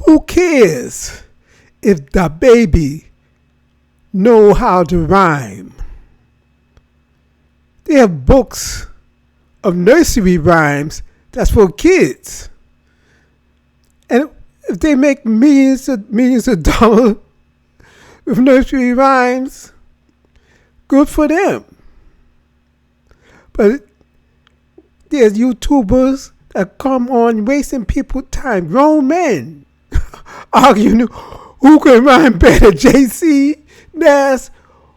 Who cares if Dababy know how to rhyme? They have books of nursery rhymes that's for kids. And if they make millions of dollars with nursery rhymes, good for them. But there's YouTubers that come on wasting people's time, grown men, arguing who can rhyme better, Jayz, Nas,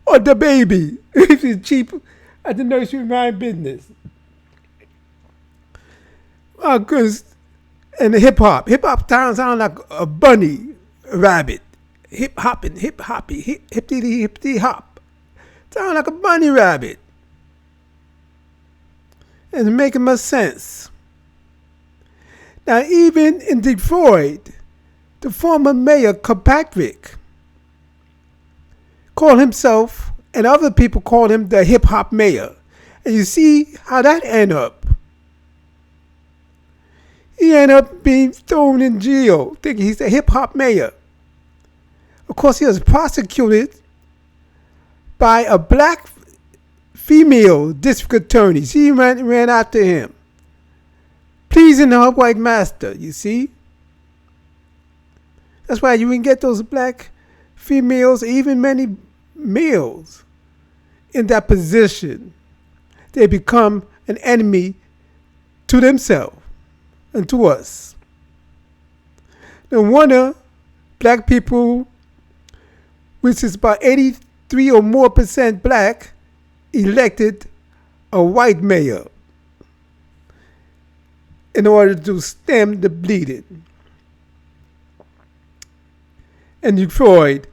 or Dababy, if it's cheap at the nursery rhyme business. Because in the hip hop sounds like a bunny rabbit. Hip hoppy, hippity hop. Sound like a bunny rabbit. And it's making much sense. Now, even in Detroit, the former mayor, Kirkpatrick, called himself, and other people called him the hip hop mayor. And you see how that ended up. He ended up being thrown in jail, thinking he's the hip hop mayor. Of course, he was prosecuted by a black female district attorney. She ran after him, pleasing her white master, you see. That's why you can get those black females, even many males, in that position. They become an enemy to themselves and to us. No wonder black people, which is about 83 or more % black, elected a white mayor in order to stem the bleeding. In Detroit,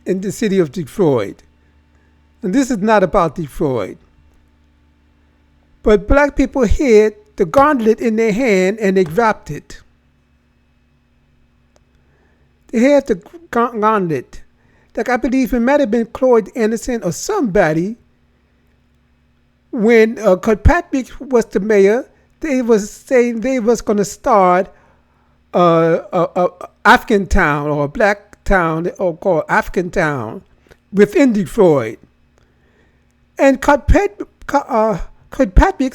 in the city of Detroit. And this is not about Detroit. But black people had the gauntlet in their hand and they dropped it. They had the gauntlet. Like I believe it might have been Cloyd Anderson or somebody. When Kirkpatrick was the mayor, they was saying they was going to start a African town or a black town, or called African town, within Detroit. And Kirkpatrick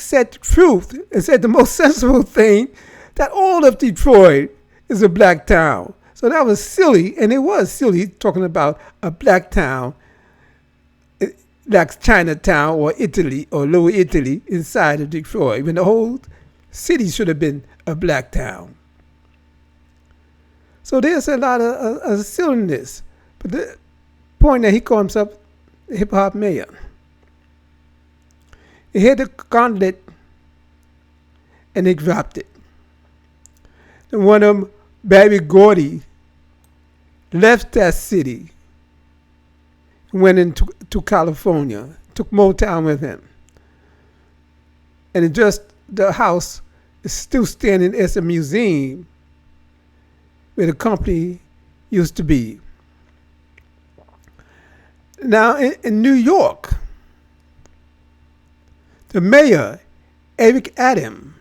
said the truth and said the most sensible thing, that all of Detroit is a black town. So that was silly, and it was silly talking about a black town like Chinatown or Italy or Lower Italy inside of Detroit, when the whole city should have been a black town. So there's a lot of silliness. But the point that he called himself the hip hop mayor. He had the gauntlet and he dropped it. And one of them, Barry Gordy, left that city, went into California, took Motown with him. And the house is still standing as a museum where the company used to be. Now, in New York, the mayor, Eric Adams,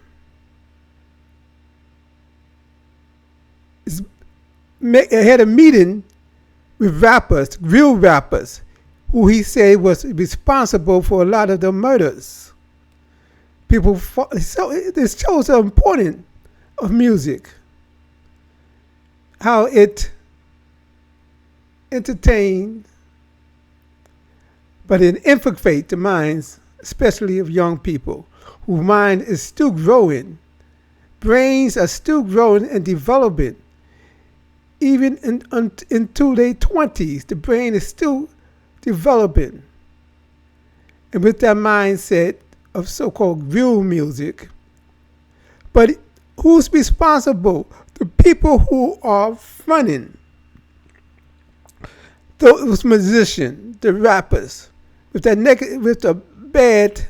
had a meeting with rappers, real rappers, who he said was responsible for a lot of the murders. So this shows the importance of music, how it entertains, but it infiltrates the minds, especially of young people, whose mind is still growing. Brains are still growing and developing. Even into their 20s, the brain is still developing. And with that mindset of so-called real music. But who's responsible? The people who are fronting those musicians, the rappers, with that with the bad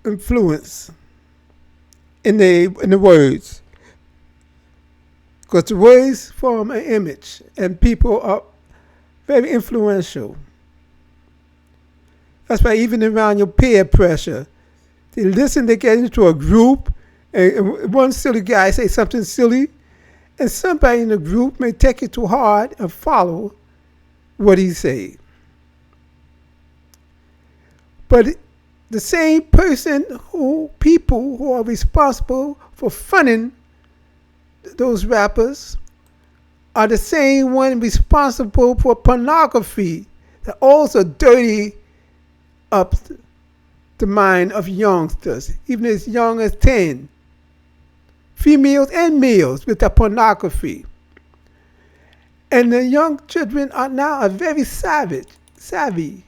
influence in the words. Because the words form an image, and people are very influential. That's why even around your peer pressure, they get into a group, And one silly guy say something silly, and somebody in the group may take it too hard and follow what he said. But the same people who are responsible for funding those rappers are the same one responsible for pornography that also dirty up the mind of youngsters, even as young as 10. Females and males with the pornography. And the young children are very savvy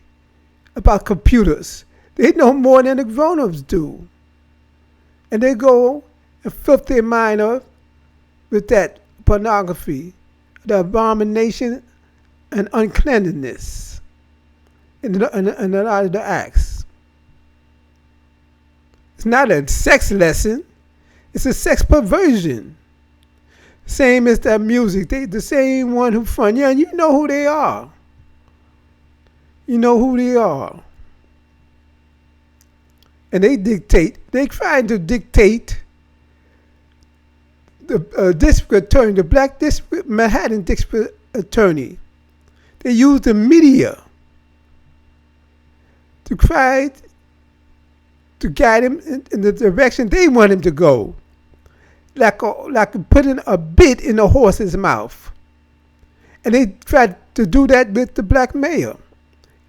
about computers. They know more than the grown-ups do. And they go and flip their mind up with that pornography, the abomination and uncleanliness in a lot of the acts. It's not a sex lesson. It's a sex perversion. Same as that music. They the same one who fun. Yeah, you know who they are. You know who they are. And they trying to dictate the district attorney, the black Manhattan district attorney. They use the media to try to guide him in the direction they want him to go. Like putting a bit in a horse's mouth. And they tried to do that with the black mayor,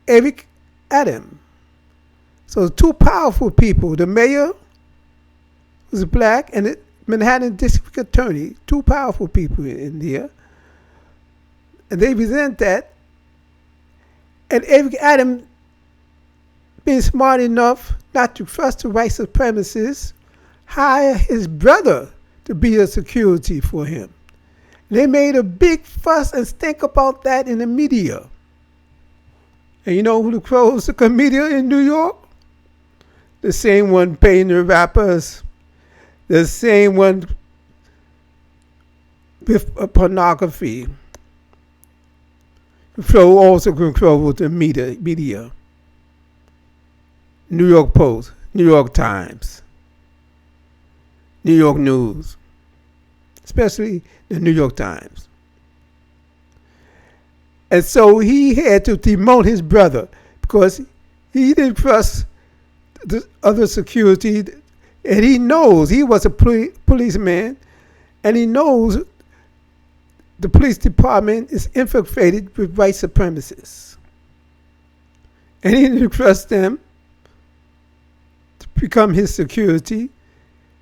Eric Adams. So two powerful people. The mayor was black and the Manhattan district attorney, two powerful people in here. And they resent that. And Eric Adams, being smart enough not to trust the white supremacists, hire his brother to be a security for him. They made a big fuss and stink about that in the media. And you know who the Crow's the comedian in New York? The same one paying the rappers. The same one with pornography. Crow also controls the media. New York Post, New York Times, New York News, especially the New York Times. And so he had to demote his brother because he didn't trust the other security. And he knows, he was a policeman, and he knows the police department is infiltrated with white supremacists. And he didn't trust them to become his security.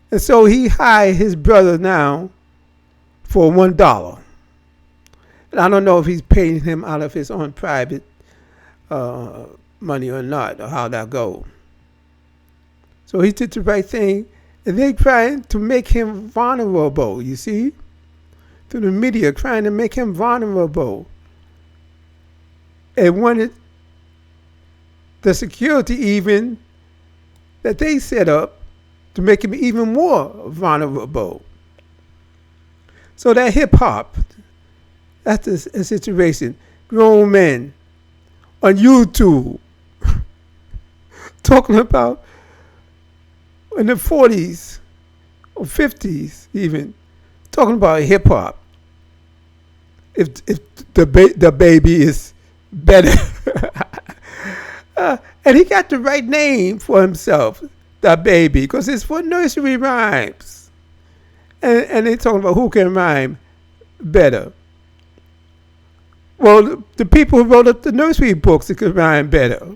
And so he hired his brother now for $1. And I don't know if he's paying him out of his own private money or not, or how that goes. So he did the right thing, and they trying to make him vulnerable, you see? Through the media, trying to make him vulnerable. And wanted the security even that they set up to make him even more vulnerable. So that hip-hop, that's a situation. Grown men on YouTube talking about in the 40s or 50s even, talking about hip-hop. If the baby is better. And he got the right name for himself, Dababy, because it's for nursery rhymes. And they talking about who can rhyme better. Well, the people who wrote up the nursery books that could rhyme better.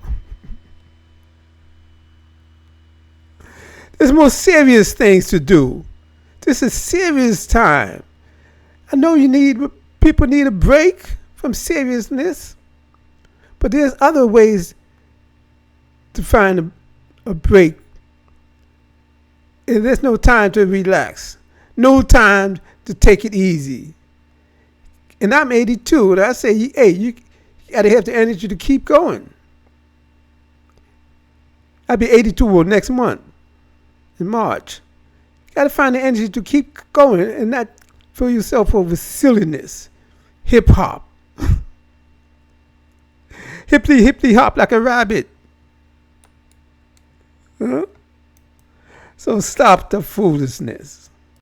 There's more serious things to do. This is serious time. I know people need a break from seriousness, but there's other ways to find a break. And there's no time to relax. No time to take it easy. And I'm 82, and I say, hey, you got to have the energy to keep going. I'll be 82 next month, in March. You got to find the energy to keep going and not fill yourself up with silliness. Hip-hop. Hippity hop like a rabbit. Huh? So stop the foolishness.